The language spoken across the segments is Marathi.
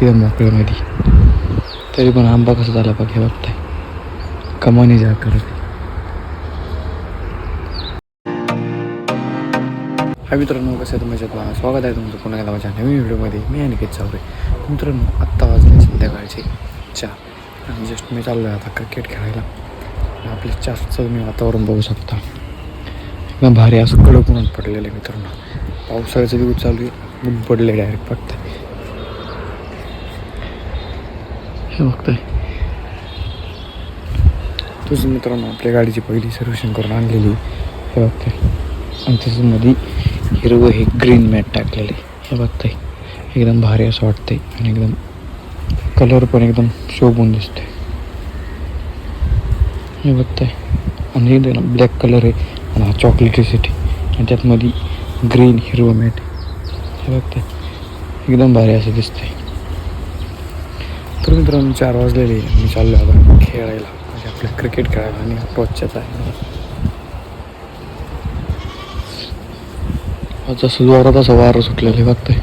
किंवा मोकळ्यामध्ये तरी पण आंबा कसा झाला बघ, हे बघताय कमानी जा करत. हा मित्रांनो, कसं आहे मजेत मला स्वागत आहे तुमचं पुन्हा एकदा माझ्या नवीन व्हिडिओमध्ये. मी अनिकेत चौरे. मित्रांनो, आत्ता वाजले संध्याकाळचे 4 आणि जस्ट मी चाललो आहे आता क्रिकेट खेळायला. आपल्या जास्तचं तुम्ही वातावरण बघू शकता, एकदम भारी असं कडक ऊन पडलेलं आहे मित्रांनो. पावसाळ्याचं दिवस चालू आहे, ऊन पडले डायरेक्ट बघताय, हे बघताय. तुझं मित्रांनो आपल्या गाडीची पहिली सर्व्हिसिंग करून आणलेली, हे बघताय. आणि त्याच्यामध्ये हिरवं हे ग्रीन मॅट टाकलेलं आहे, हे बघताय. एकदम भारी असं वाटतंय आणि एकदम कलर पण एकदम शोभून दिसतोय, हे बघताय. आणि एकदम ब्लॅक कलर आहे आणि हा चॉकलेटी सिटी आणि त्यातमध्ये ग्रीन हिरवं मॅट, हे बघताय. एकदम भारी असं दिसतंय. तर मित्रांनो 4 वाजलेले, मी चाललो आता खेळायला, म्हणजे आपलं क्रिकेट खेळायला. आणि टॉचच्याच आहे जसं जोरात असं वारं सुटलेलं आहे बघताय.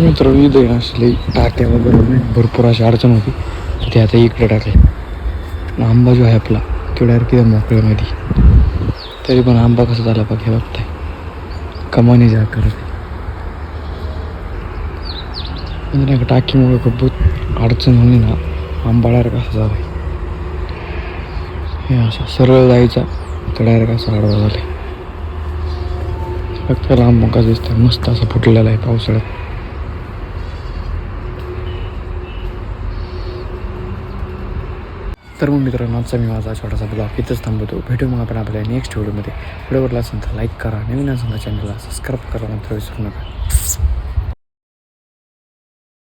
मित्रांनो इथे असले टाक्या वगैरे भरपूर अशी अडचण होती, तर ते आता इकडे टाकले. आंबा जो आहे आपला तो डायरेक्ट किंवा मोकळ्यामध्ये तरी पण आंबा कसा झाला बघ, हे बघताय कमानी जा करत. म्हणजे नाही का टाकीमुळे खूप अडचण होणी ना, आंबा डायरेक्ट कसा झाला आहे, हे असं सरळ जायचा तर डायरेक्ट असं आडवा झाला आहे. फक्त आंबा कसा दिसतं, मस्त असं फुटलेला आहे पावसाळ्यात. तर मग मित्रांनो, आजचा मी माझा छोटासा ब्लॉग इथंच थांबवतो. भेटू मग आपण आपल्या नेक्स्ट व्हिडिओमध्ये. व्हिडिओवरला असेल तर लाईक करा, नवीन असेल तर चॅनलला सबस्क्राईब करा, मात्र विसरू नका.